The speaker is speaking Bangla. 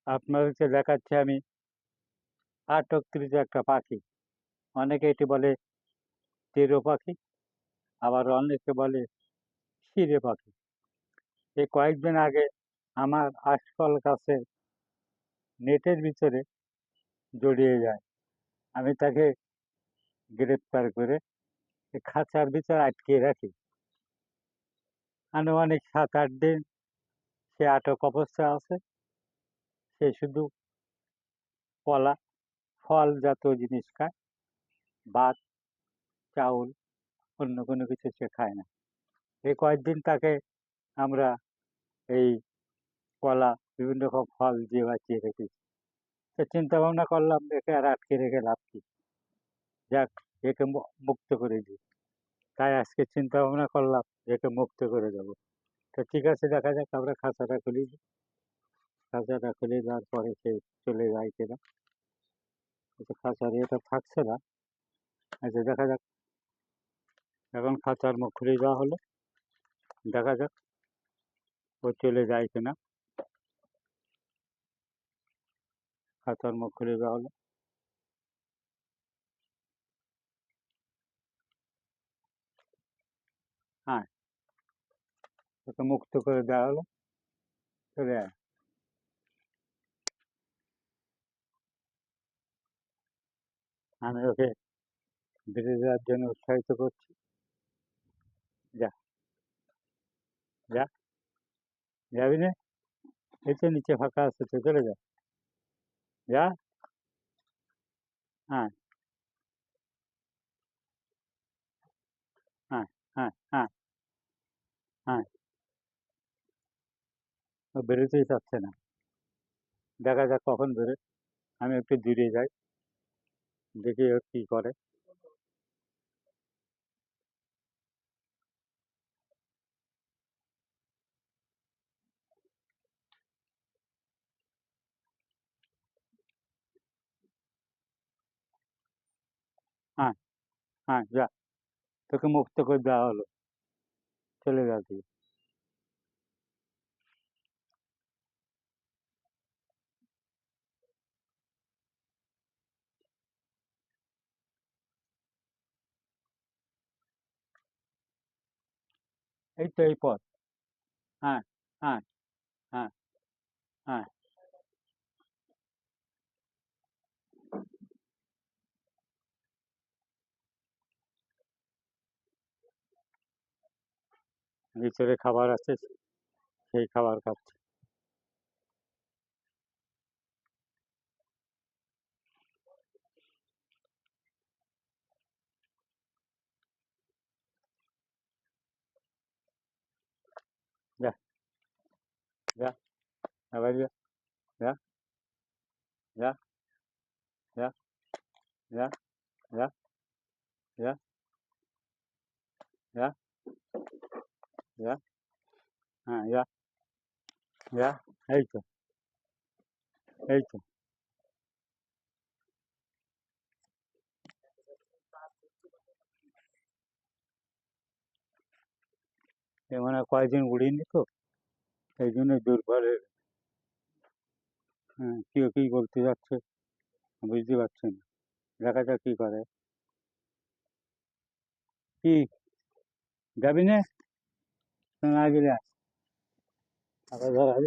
আপনাদেরকে দেখাচ্ছি আমি আটকৃত একটা পাখি। অনেকে এটি বলে টেরো পাখি, আবার অনেকে বলে শিরে পাখি। এই কয়েকদিন আগে আমার আশফল গাছে নেটের ভিতরে জড়িয়ে যায়। আমি তাকে গ্রেপ্তার করে খাঁচার ভিতরে আটকে রাখি। আনুমানিক ৭-৮ দিন সে আটক অবস্থায় আছে। সে শুধু কলা, ফল জাতীয় জিনিস খায়, ভাত, চাউল, অন্য কোনো কিছু সে খায় না। এই কয়েকদিন তাকে আমরা এই কলা, বিভিন্ন রকম ফল দিয়ে বাঁচিয়ে রেখেছি। তো চিন্তা ভাবনা করলাম একে আর আটকে রেখে লাভ কি, যাক একে মুক্ত করে দিই। তাই আজকে চিন্তা ভাবনা করলাম একে মুক্ত করে দেবো। তো ঠিক আছে, দেখা যাক। আমরা খাঁচাটা খুলি, খাঁচাটা খুলে দেওয়ার পরে সে চলে যায় কিনা। খাঁচার এটা থাকছে না। আচ্ছা, দেখা যাক। এখন খাঁচার মুখ খুলে দেওয়া হলো, দেখা যাক ও চলে যায় কিনা। খাঁচার মুখ খুলে দেওয়া হলো। হ্যাঁ, ওকে মুক্ত করে দেওয়া হলো, চলে আয়। আমি ওকে বেরিয়ে যাওয়ার জন্য উৎসাহিত করছি। যা, যা, যাবি না? এই তো নিচে ফাঁকা আছে, তো চলে যা, যা। হ্যাঁ, হ্যাঁ, হ্যাঁ, হ্যাঁ, হ্যাঁ। ও বেরোতেই চাচ্ছে না। দেখা যাক কখন বেরোয়। আমি একটু দূরে যাই, দেখি ও কি করে। হ্যাঁ, হ্যাঁ, যা, তোকে মুক্ত করে দেওয়া হলো, চলে যা তুই। এই তো এই পথ। হ্যাঁ, হ্যাঁ, হ্যাঁ, হ্যাঁ। ভিতরে খাবার আছে, সেই খাবার খাচ্ছে। যা, যা, আবার যা, যা, যা, যা, যা, যা, যা, যা, যা, হ্যাঁ, যা, যা। এই তো, এই তো। এ মানে কয়েকদিন উড়িনি তো, এই জন্য দুর্বল হয়ে গেছে। হ্যাঁ, কেউ কি বলতে যাচ্ছে বুঝতে পারছি না। দেখা যাক কি করে। কি, যাবি না? না গেলে আবার ধরা